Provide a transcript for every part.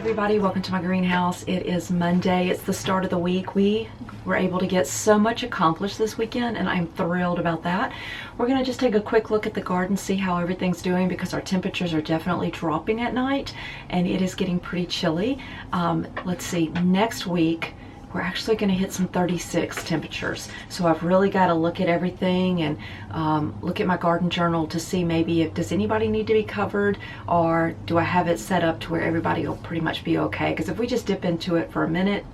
everybody, welcome to my greenhouse. It is Monday. It's the start of the week. We were able to get so much accomplished this weekend and I'm thrilled about that. We're going to just take a quick look at the garden, see how everything's doing, because our temperatures are definitely dropping at night and it is getting pretty chilly. Let's see, next week we're actually going to hit some 36 temperatures. So I've really got to look at everything and look at my garden journal to see maybe if does anybody need to be covered, or do I have it set up to where everybody will pretty much be okay. Because if we just dip into it for a minute,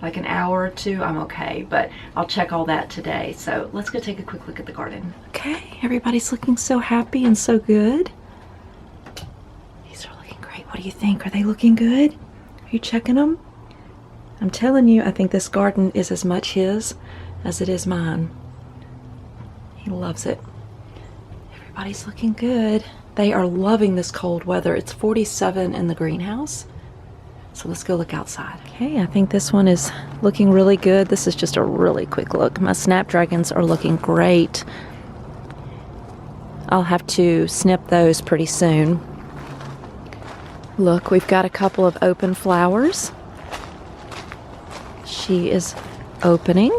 like an hour or two, I'm okay. But I'll check all that today. So let's go take a quick look at the garden. Okay, everybody's looking so happy and so good. These are looking great. What do you think? Are they looking good? Are you checking them? I'm telling you, I think this garden is as much his as it is mine. He loves it. Everybody's looking good. They are loving this cold weather. It's 47 in the greenhouse. So let's go look outside. Okay, I think this one is looking really good. This is just a really quick look. My snapdragons are looking great. I'll have to snip those pretty soon. Look, we've got a couple of open flowers. She is opening.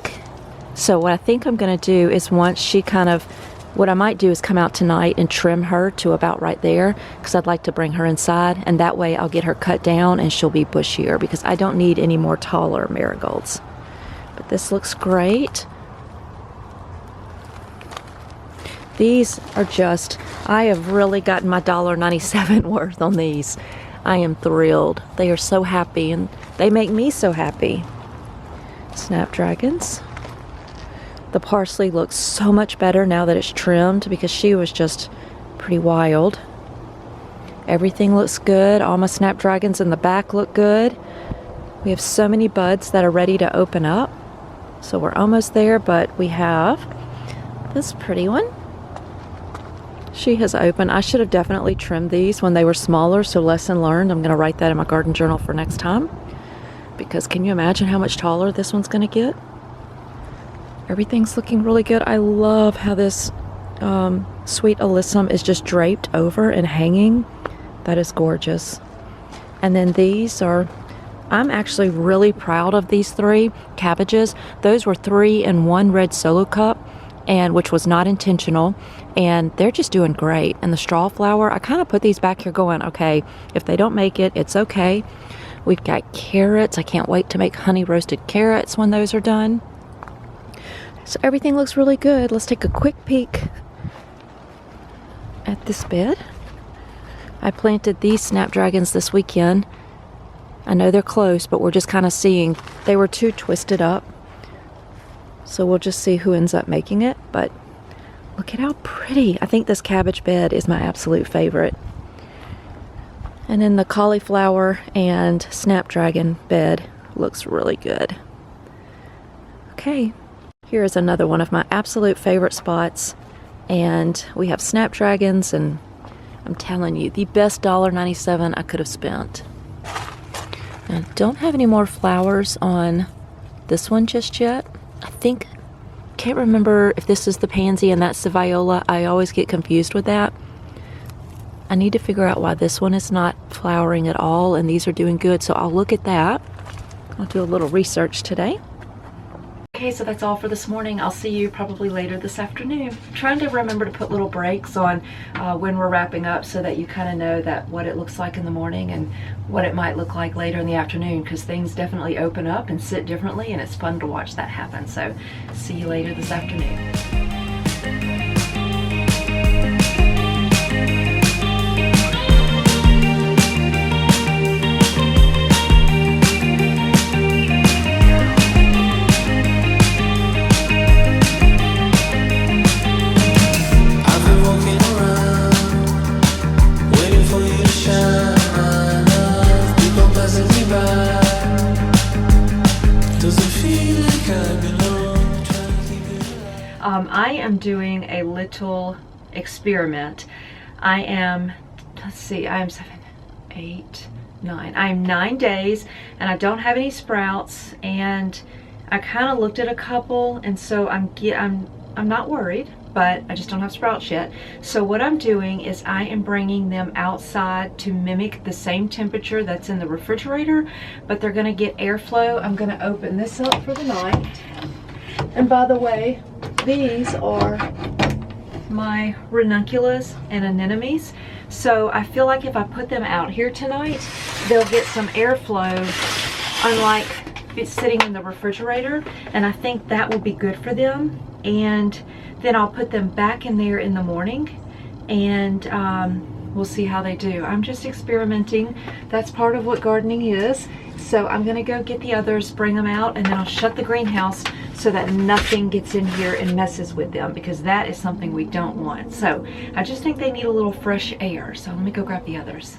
So what I think I'm going to do is once she what I might do is come out tonight and trim her to about right there, because I'd like to bring her inside, and that way I'll get her cut down and she'll be bushier, because I don't need any more taller marigolds. But this looks great. These are just, I have really gotten my $1.97 worth on these. I am thrilled. They are so happy and they make me so happy. Snapdragons. The parsley looks so much better now that it's trimmed, because she was just pretty wild. Everything looks good. All my snapdragons in the back look good. We have so many buds that are ready to open up. So we're almost there, but we have this pretty one. She has opened. I should have definitely trimmed these when they were smaller, so lesson learned. I'm going to write that in my garden journal for next time. Because can you imagine how much taller this one's going to get? Everything's looking really good. I love how this sweet alyssum is just draped over and hanging. That is gorgeous. And then these are, I'm actually really proud of these three cabbages. Those were 3 in 1 red solo cup, and which was not intentional, and they're just doing great. And the straw flower, I kind of put these back here going, okay, if they don't make it, it's okay. We've got carrots. I can't wait to make honey roasted carrots when those are done. So everything looks really good. Let's take a quick peek at this bed. I planted these snapdragons this weekend. I know they're close, but we're just kind of seeing. They were too twisted up. So we'll just see who ends up making it. But look at how pretty. I think this cabbage bed is my absolute favorite. And then the cauliflower and snapdragon bed looks really good. Okay, here is another one of my absolute favorite spots. And we have snapdragons, and I'm telling you, the best $1.97 I could have spent. I don't have any more flowers on this one just yet. Can't remember if this is the pansy and that's the viola. I always get confused with that. I need to figure out why this one is not flowering at all and these are doing good, so I'll look at that. I'll do a little research today. Okay, so that's all for this morning. I'll see you probably later this afternoon. I'm trying to remember to put little breaks on when we're wrapping up, so that you kind of know that what it looks like in the morning and what it might look like later in the afternoon, because things definitely open up and sit differently, and it's fun to watch that happen. So see you later this afternoon. I am doing a little experiment. I am, let's see, I am 7, 8, 9. I am 9 days and I don't have any sprouts, and I kind of looked at a couple, and so I'm not worried. but I just don't have sprouts yet. So what I'm doing is I am bringing them outside to mimic the same temperature that's in the refrigerator, but they're gonna get airflow. I'm gonna open this up for the night. And by the way, these are my Ranunculus and anemones. So I feel like if I put them out here tonight, they'll get some airflow, unlike it's sitting in the refrigerator, and I think that will be good for them. And then I'll put them back in there in the morning, and we'll see how they do. I'm just experimenting. That's part of what gardening is. So I'm gonna go get the others, bring them out, and then I'll shut the greenhouse so that nothing gets in here and messes with them, because that is something we don't want. So I just think they need a little fresh air. So let me go grab the others.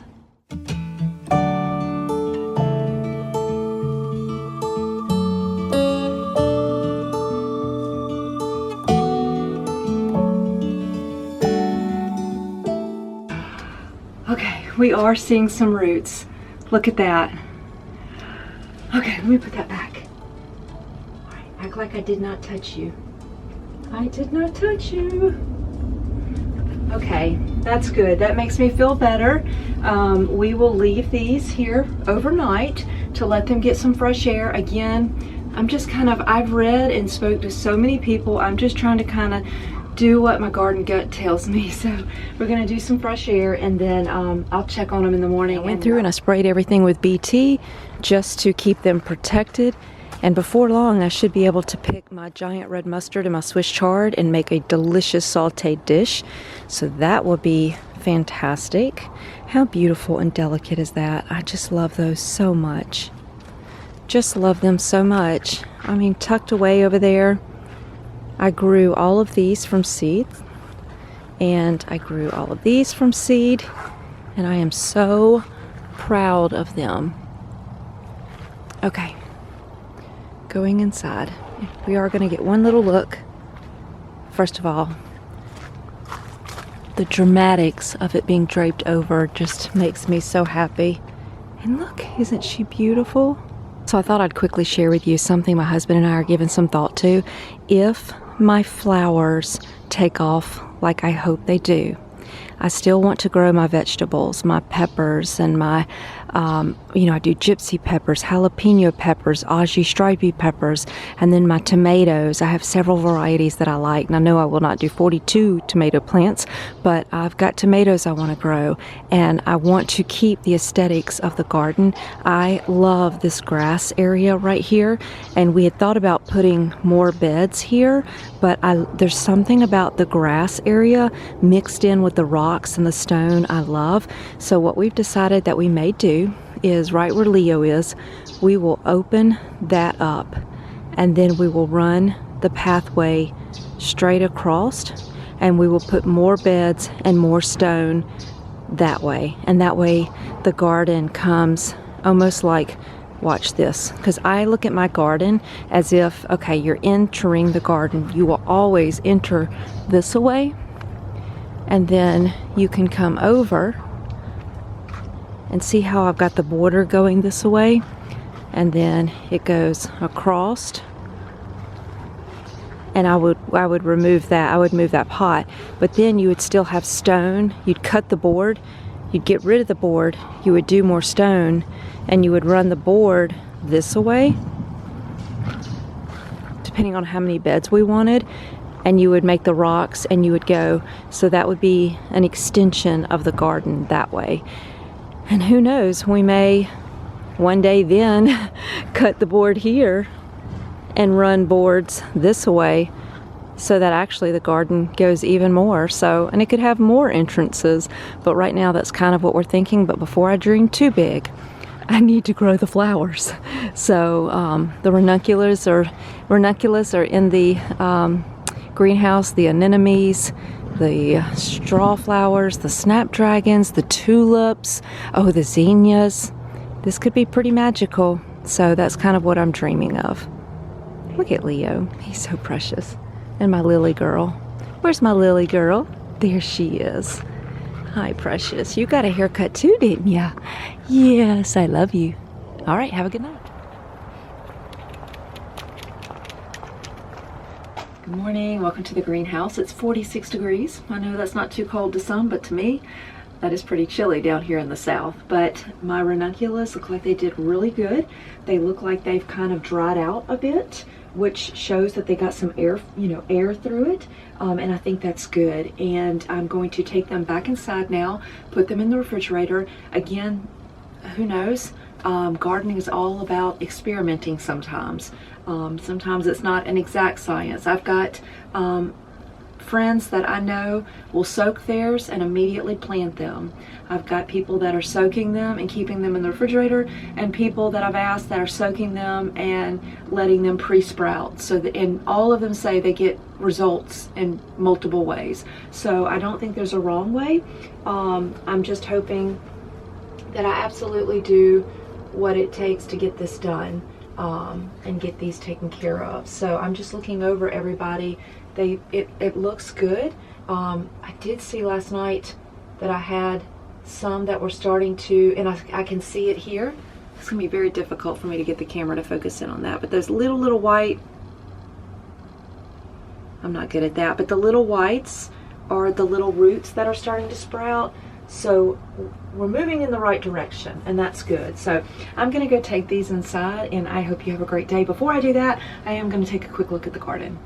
Okay, we are seeing some roots. Look at that. Okay, let me put that back. All right, act like I did not touch you. I did not touch you. Okay, that's good. That makes me feel better. We will leave these here overnight to let them get some fresh air. Again, I've read and spoke to so many people. I'm just trying to kind of do what my garden gut tells me. So we're gonna do some fresh air, and then I'll check on them in the morning. I went through and I sprayed everything with BT just to keep them protected, and before long I should be able to pick my giant red mustard and my Swiss chard and make a delicious sauteed dish. So that will be fantastic. How beautiful and delicate is that? I just love those so much. Just love them so much. I mean, tucked away over there, I grew all of these from seed, and I grew all of these from seed, and I am so proud of them. Okay, going inside. We are going to get one little look. First of all, the dramatics of it being draped over just makes me so happy. And look, isn't she beautiful? So I thought I'd quickly share with you something my husband and I are giving some thought to. If my flowers take off like I hope they do, I still want to grow my vegetables, my peppers, and my, I do gypsy peppers, jalapeno peppers, Aji stripy peppers, and then my tomatoes. I have several varieties that I like, and I know I will not do 42 tomato plants, but I've got tomatoes I want to grow, and I want to keep the aesthetics of the garden. I love this grass area right here, and we had thought about putting more beds here, but there's something about the grass area mixed in with the rocks and the stone I love. So what we've decided that we may do is right where Leo is, we will open that up, and then we will run the pathway straight across, and we will put more beds and more stone that way. And that way the garden comes almost like, watch this, because I look at my garden as if, okay, you're entering the garden. You will always enter this way, and then you can come over and see how I've got the border going this way, and then it goes across, and I would remove that. I would move that pot, but then you would still have stone. You'd cut the board, you'd get rid of the board, you would do more stone, and you would run the board this way, depending on how many beds we wanted, and you would make the rocks, and you would go. So that would be an extension of the garden that way. And who knows, we may one day then cut the board here and run boards this way, so that actually the garden goes even more. So, and it could have more entrances, but right now that's kind of what we're thinking. But before I dream too big, I need to grow the flowers. So the ranunculus are in the greenhouse, the anemones, the straw flowers, the snapdragons, the tulips, oh, the zinnias. This could be pretty magical. So that's kind of what I'm dreaming of. Look at Leo, he's so precious. And my lily girl. Where's my lily girl? There she is. Hi, precious. You got a haircut too, didn't ya? Yes, I love you. All right, have a good night. Good morning, welcome to the greenhouse. It's 46 degrees. I know that's not too cold to some, but to me, that is pretty chilly down here in the south. But my ranunculus look like they did really good. They look like they've kind of dried out a bit, which shows that they got some air, air through it. And I think that's good. And I'm going to take them back inside now, put them in the refrigerator. Again, who knows? Gardening is all about experimenting sometimes. Sometimes it's not an exact science. I've got friends that I know will soak theirs and immediately plant them. I've got people that are soaking them and keeping them in the refrigerator, and people that I've asked that are soaking them and letting them pre-sprout. So that, and all of them say they get results in multiple ways. So I don't think there's a wrong way. I'm just hoping that I absolutely do what it takes to get this done and get these taken care of. So I'm just looking over everybody. It looks good. I did see last night that I had some that were starting to, and I can see it here. It's gonna be very difficult for me to get the camera to focus in on that, but those little white, I'm not good at that, but the little whites are the little roots that are starting to sprout. So we're moving in the right direction, and that's good. So I'm gonna go take these inside, and I hope you have a great day. Before I do that, I am gonna take a quick look at the garden.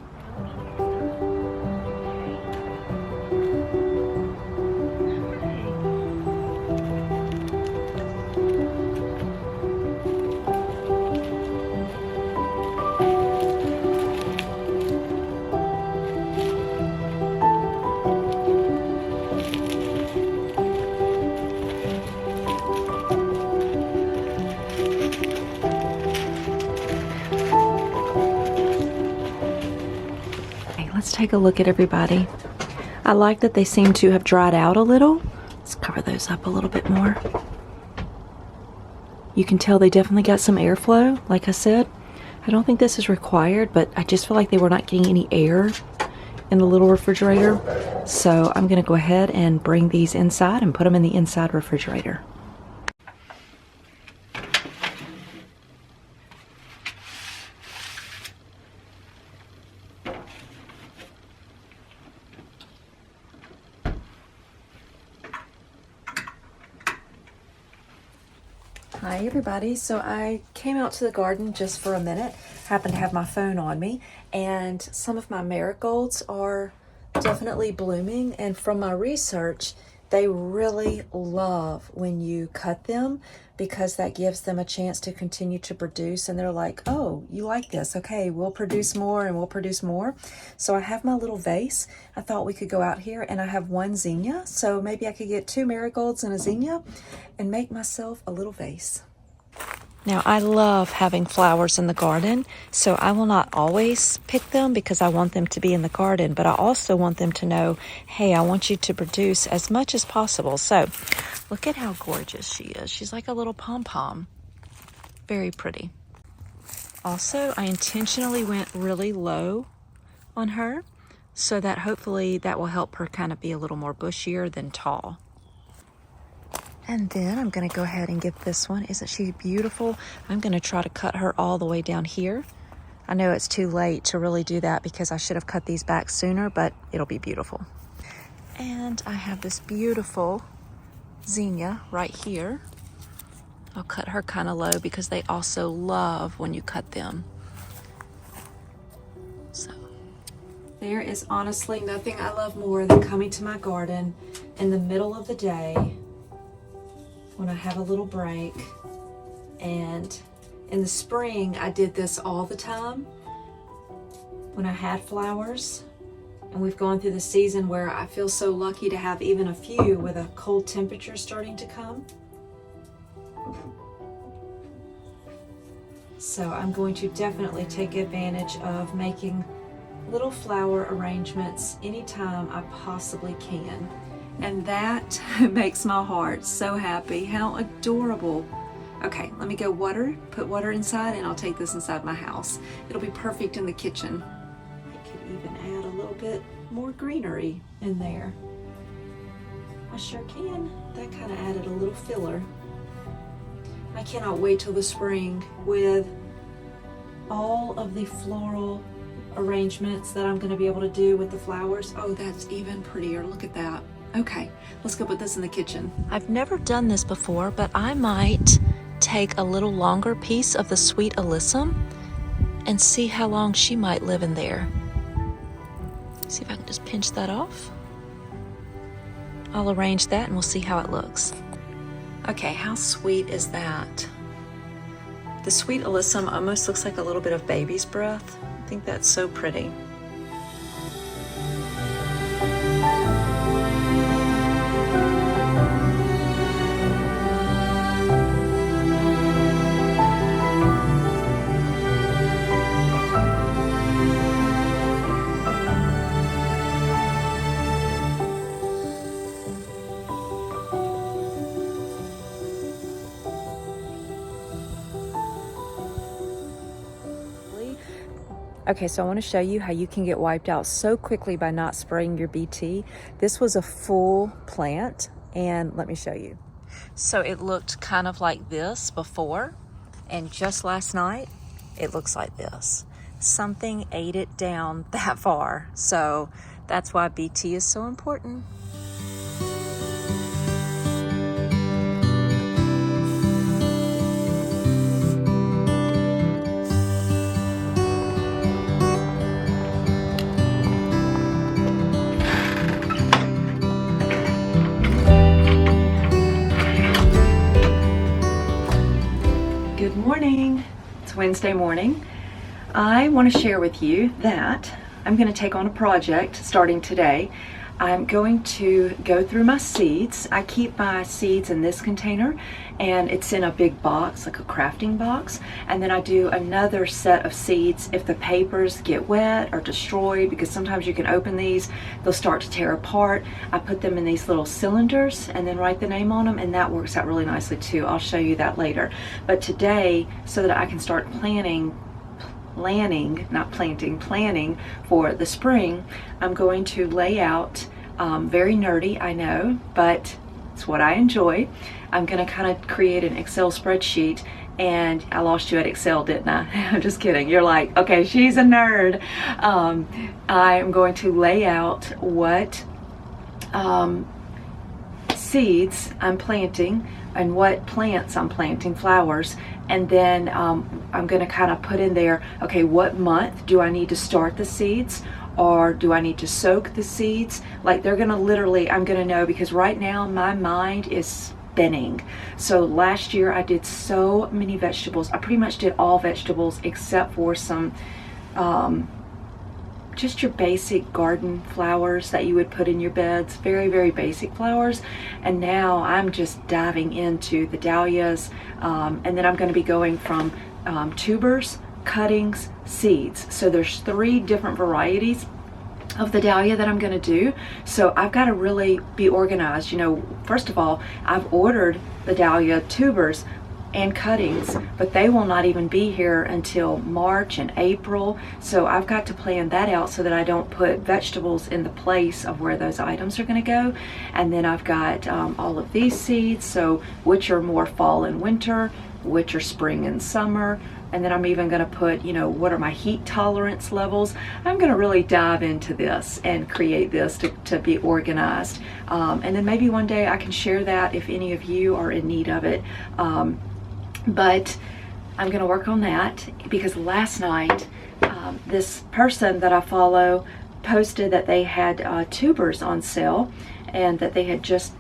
Let's take a look at everybody. I like that they seem to have dried out a little. Let's cover those up a little bit more. You can tell they definitely got some airflow. Like I said, I don't think this is required, but I just feel like they were not getting any air in the little refrigerator. So I'm gonna go ahead and bring these inside and put them in the inside refrigerator. Hi everybody, so I came out to the garden just for a minute, happened to have my phone on me, and some of my marigolds are definitely blooming, and from my research, they really love when you cut them because that gives them a chance to continue to produce, and they're like, oh, you like this, okay, we'll produce more and we'll produce more. So I have my little vase. I thought we could go out here, and I have one zinnia, so maybe I could get 2 marigolds and a zinnia and make myself a little vase. Now I love having flowers in the garden, so I will not always pick them because I want them to be in the garden, but I also want them to know, hey, I want you to produce as much as possible. So look at how gorgeous she is. She's like a little pom-pom. Very pretty. Also, I intentionally went really low on her so that hopefully that will help her kind of be a little more bushier than tall. And then I'm gonna go ahead and get this one. Isn't she beautiful? I'm gonna try to cut her all the way down here. I know it's too late to really do that because I should have cut these back sooner, but it'll be beautiful. And I have this beautiful zinnia right here. I'll cut her kind of low because they also love when you cut them. So there is honestly nothing I love more than coming to my garden in the middle of the day when I have a little break. And in the spring, I did this all the time when I had flowers. And we've gone through the season where I feel so lucky to have even a few with a cold temperature starting to come. So I'm going to definitely take advantage of making little flower arrangements anytime I possibly can. And that makes my heart so happy. How adorable. Okay, let me go put water inside, and I'll take this inside my house. It'll be perfect in the kitchen. I could even add a little bit more greenery in there. I sure can. That kind of added a little filler. I cannot wait till the spring with all of the floral arrangements that I'm going to be able to do with the flowers. Oh, that's even prettier. Look at that. Okay, let's go put this in the kitchen. I've never done this before, but I might take a little longer piece of the sweet alyssum and see how long she might live in there. See if I can just pinch that off. I'll arrange that and we'll see how it looks. Okay, how sweet is that? The sweet alyssum almost looks like a little bit of baby's breath. I think that's so pretty. Okay, so I want to show you how you can get wiped out so quickly by not spraying your BT. This was a full plant, and let me show you. So it looked kind of like this before, and just last night, it looks like this. Something ate it down that far, so that's why BT is so important. Good morning. It's Wednesday morning. I want to share with you that I'm going to take on a project starting today. I'm going to go through my seeds. I keep my seeds in this container, and it's in a big box, like a crafting box. And then I do another set of seeds if the papers get wet or destroyed, because sometimes you can open these, they'll start to tear apart. I put them in these little cylinders and then write the name on them, and that works out really nicely too. I'll show you that later. But today, so that I can start planning for the spring, I'm going to lay out, very nerdy, I know, but it's what I enjoy. I'm going to kind of create an Excel spreadsheet, and I lost you at Excel, didn't I? I'm just kidding. You're like, okay, she's a nerd. I'm going to lay out what seeds I'm planting and what plants I'm planting, flowers, and then I'm going to kind of put in there, okay, what month do I need to start the seeds, or do I need to soak the seeds? Like, they're going to literally, I'm going to know, because right now my mind is spinning. So last year I did so many vegetables. I pretty much did all vegetables except for some just your basic garden flowers that you would put in your beds, very, very basic flowers. And now I'm just diving into the dahlias, and then I'm going to be going from tubers, cuttings, seeds. So there's 3 different varieties of the dahlia that I'm going to do. So I've got to really be organized. You know, first of all, I've ordered the dahlia tubers and cuttings, but they will not even be here until March and April. So I've got to plan that out so that I don't put vegetables in the place of where those items are going to go. And then I've got all of these seeds, so which are more fall and winter, which are spring and summer. And then I'm even going to put, you know, what are my heat tolerance levels. I'm going to really dive into this and create this to be organized. And then maybe one day I can share that if any of you are in need of it. But I'm going to work on that, because last night this person that I follow posted that they had tubers on sale, and that they had just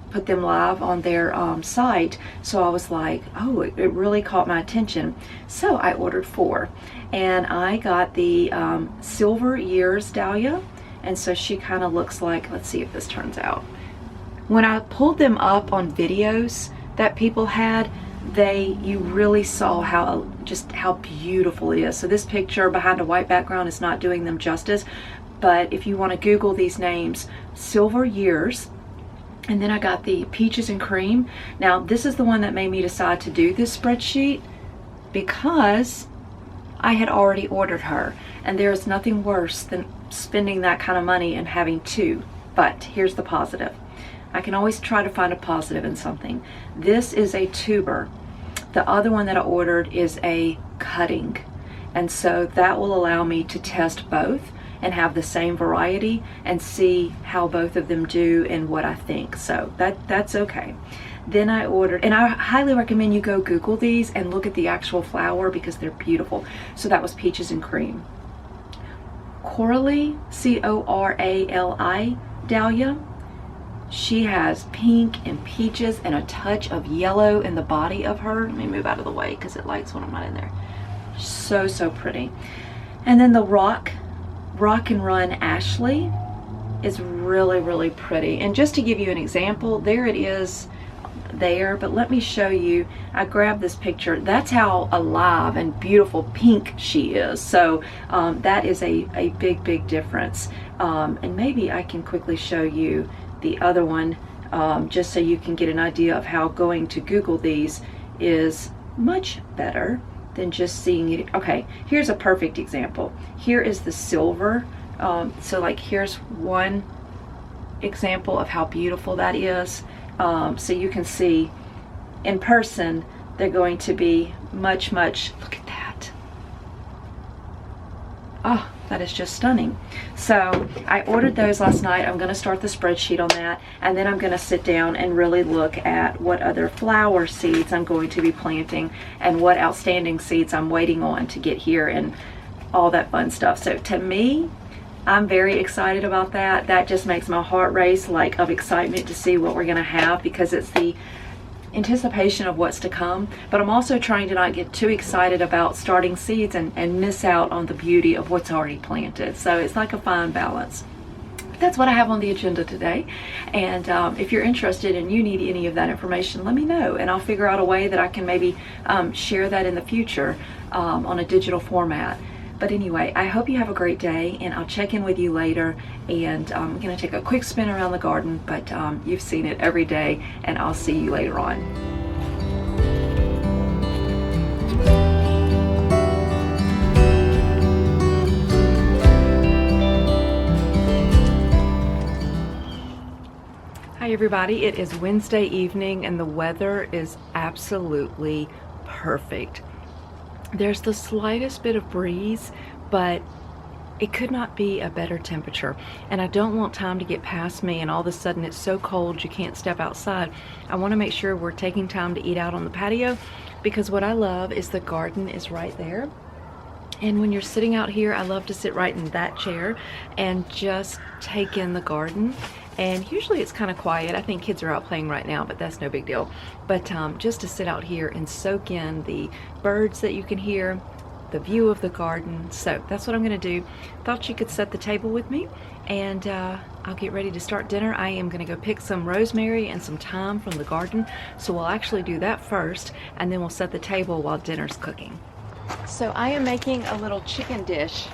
put them live on their site. So I was like, oh, it really caught my attention. So I ordered 4, and I got the Silver Years dahlia, and so she kind of looks like, let's see if this turns out. When I pulled them up on videos that people had, you really saw how beautiful it is. So this picture behind a white background is not doing them justice, but if you want to Google these names, Silver Years. And then I got the Peaches and Cream. Now this is the one that made me decide to do this spreadsheet, because I had already ordered her, and there is nothing worse than spending that kind of money and having 2. But here's the positive. I can always try to find a positive in something. This is a tuber. The other one that I ordered is a cutting. And so that will allow me to test both and have the same variety and see how both of them do and what I think. So that's okay. Then I ordered, and I highly recommend you go Google these and look at the actual flower because they're beautiful. So that was peaches and cream. Coralie, C-O-R-A-L-I, dahlia. She has pink and peaches and a touch of yellow in the body of her. Let me move out of the way because it lights when I'm not in there. So pretty. And then the Rock and Run Ashley is really pretty. And just to give you an example, there it is there, but let me show you. I grabbed this picture. That's how alive and beautiful pink she is. So that is a big difference. And maybe I can quickly show you the other one just so you can get an idea of how going to Google these is much better than just seeing it. Okay, here's a perfect example. Here is the silver. So like here's one example of how beautiful that is. So you can see in person they're going to be much, look at that. Oh, that is just stunning. So I ordered those last night. I'm going to start the spreadsheet on that, and then I'm going to sit down and really look at what other flower seeds I'm going to be planting and what outstanding seeds I'm waiting on to get here and all that fun stuff. So to me, I'm very excited about that. That just makes my heart race, like, of excitement to see what we're going to have, because it's the anticipation of what's to come. But I'm also trying to not get too excited about starting seeds and miss out on the beauty of what's already planted. So it's like a fine balance. That's what I have on the agenda today. And if you're interested and you need any of that information, let me know, and I'll figure out a way that I can maybe share that in the future on a digital format. But anyway, I hope you have a great day, and I'll check in with you later. And I'm going to take a quick spin around the garden, but you've seen it every day, and I'll see you later on. Hi everybody, it is Wednesday evening, and the weather is absolutely perfect. There's the slightest bit of breeze, but it could not be a better temperature. And I don't want time to get past me and all of a sudden it's so cold you can't step outside. I want to make sure we're taking time to eat out on the patio, because what I love is the garden is right there. And when you're sitting out here, I love to sit right in that chair and just take in the garden. And usually it's kind of quiet. I think kids are out playing right now, but that's no big deal. But just to sit out here and soak in the birds that you can hear, the view of the garden. So that's what I'm going to do. Thought you could set the table with me, and I'll get ready to start dinner. I am going to go pick some rosemary and some thyme from the garden. So we'll actually do that first, and then we'll set the table while dinner's cooking. So I am making a little chicken dish,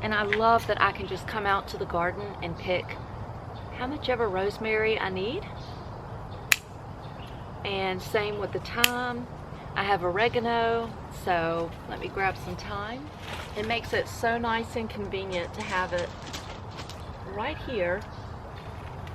and I love that I can just come out to the garden and pick how much ever rosemary I need. And same with the thyme. I have oregano, so let me grab some thyme. It makes it so nice and convenient to have it right here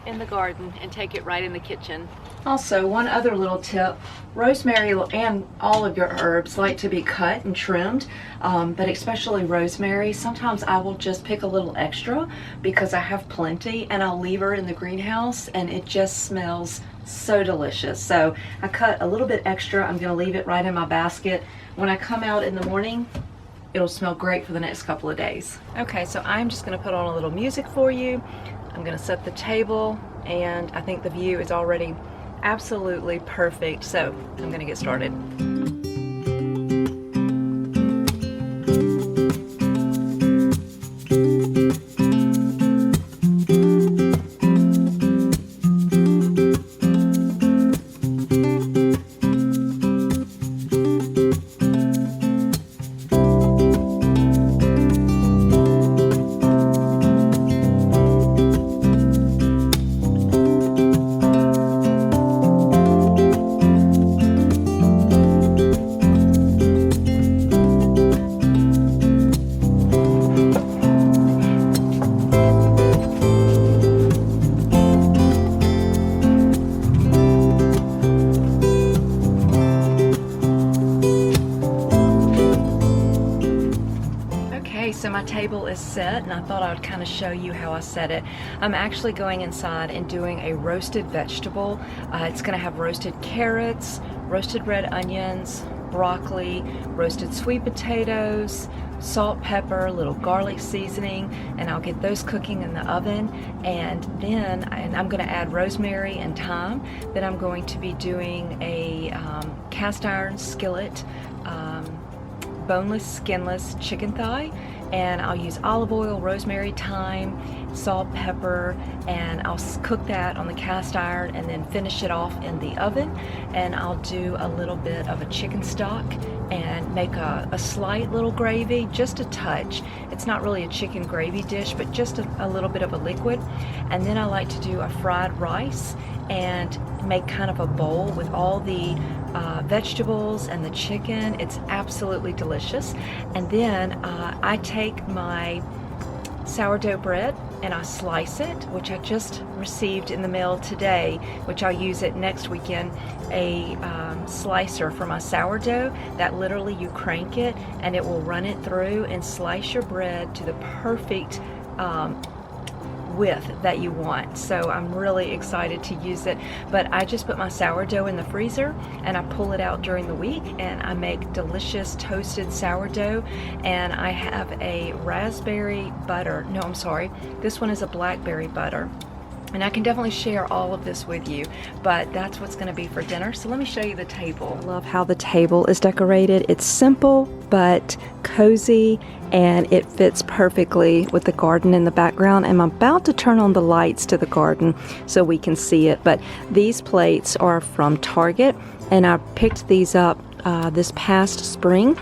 in the garden and take it right in the kitchen. Also, one other little tip, rosemary and all of your herbs like to be cut and trimmed, but especially rosemary, sometimes I will just pick a little extra because I have plenty, and I'll leave her in the greenhouse and it just smells so delicious. So I cut a little bit extra. I'm going to leave it right in my basket. When I come out in the morning, it'll smell great for the next couple of days. Okay, so I'm just going to put on a little music for you. I'm going to set the table, and I think the view is already absolutely perfect, so I'm going to get started. table is set, and I thought I would kind of show you how I set it. I'm actually going inside and doing a roasted vegetable. It's going to have roasted carrots, roasted red onions, broccoli, roasted sweet potatoes, salt, pepper, little garlic seasoning, and I'll get those cooking in the oven. And then I'm going to add rosemary and thyme. Then I'm going to be doing a cast iron skillet, boneless, skinless chicken thigh, and I'll use olive oil, rosemary, thyme, salt, pepper, and I'll cook that on the cast iron and then finish it off in the oven. And I'll do a little bit of a chicken stock and make a slight little gravy, just a touch. It's not really a chicken gravy dish, but just a little bit of a liquid. And then I like to do a fried rice and make kind of a bowl with all the vegetables and the chicken. It's absolutely delicious. And then I take my sourdough bread and I slice it, which I just received in the mail today, which I'll use it next weekend, a slicer for my sourdough that literally you crank it and it will run it through and slice your bread to the perfect width that you want. So I'm really excited to use it. But I just put my sourdough in the freezer and I pull it out during the week and I make delicious toasted sourdough. And I have a raspberry butter, no, I'm sorry, this one is a blackberry butter. And I can definitely share all of this with you, but that's what's going to be for dinner. So let me show you the table. I love how the table is decorated. It's simple but cozy, and it fits perfectly with the garden in the background. I'm about to turn on the lights to the garden so we can see it, but these plates are from Target, and I picked these up this past spring.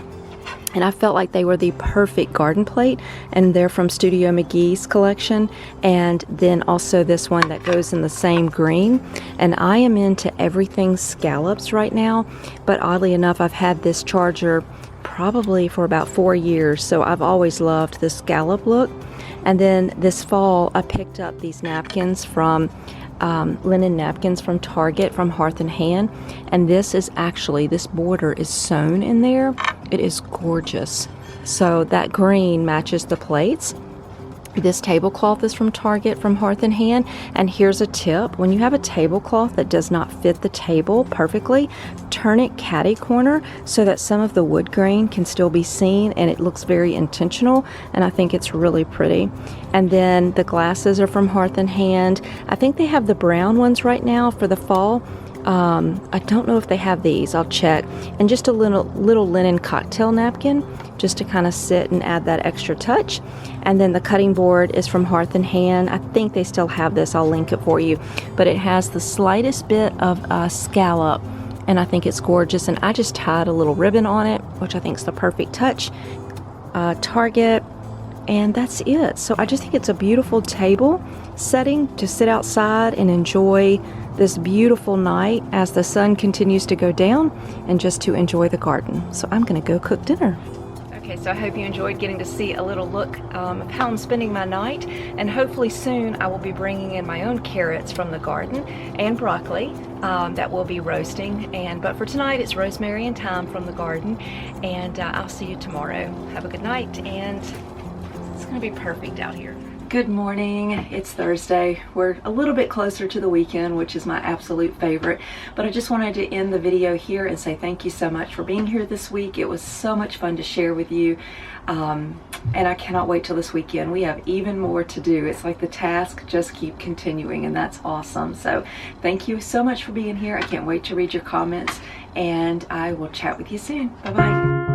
And I felt like they were the perfect garden plate, and they're from Studio McGee's collection, and then also this one that goes in the same green. And I am into everything scallops right now, but oddly enough, I've had this charger probably for about 4 years, so I've always loved the scallop look. And then this fall, I picked up these napkins from linen napkins from Target, from Hearth and Hand, and this border is sewn in there. It is gorgeous. So that green matches the plates. This tablecloth is from Target, from Hearth and Hand. And here's a tip: when you have a tablecloth that does not fit the table perfectly, turn it catty corner so that some of the wood grain can still be seen, and it looks very intentional, and I think it's really pretty. And then the glasses are from Hearth and Hand. I think they have the brown ones right now for the fall. I don't know if they have these. I'll check. And just a little linen cocktail napkin, just to kind of sit and add that extra touch. And then the cutting board is from Hearth and Hand. I think they still have this. I'll link it for you. But it has the slightest bit of scallop, and I think it's gorgeous. And I just tied a little ribbon on it, which I think is the perfect touch. Target. And that's it. So I just think it's a beautiful table setting to sit outside and enjoy this beautiful night as the sun continues to go down, and just to enjoy the garden. So I'm going to go cook dinner. Okay, so I hope you enjoyed getting to see a little look of how I'm spending my night, and hopefully soon I will be bringing in my own carrots from the garden and broccoli that we'll be roasting. But for tonight, it's rosemary and thyme from the garden, and I'll see you tomorrow. Have a good night, and it's going to be perfect out here. Good morning. It's Thursday. We're a little bit closer to the weekend, which is my absolute favorite. But I just wanted to end the video here and say thank you so much for being here this week. It was so much fun to share with you. And I cannot wait till this weekend. We have even more to do. It's like the tasks just keep continuing, and that's awesome. So thank you so much for being here. I can't wait to read your comments, and I will chat with you soon. Bye-bye.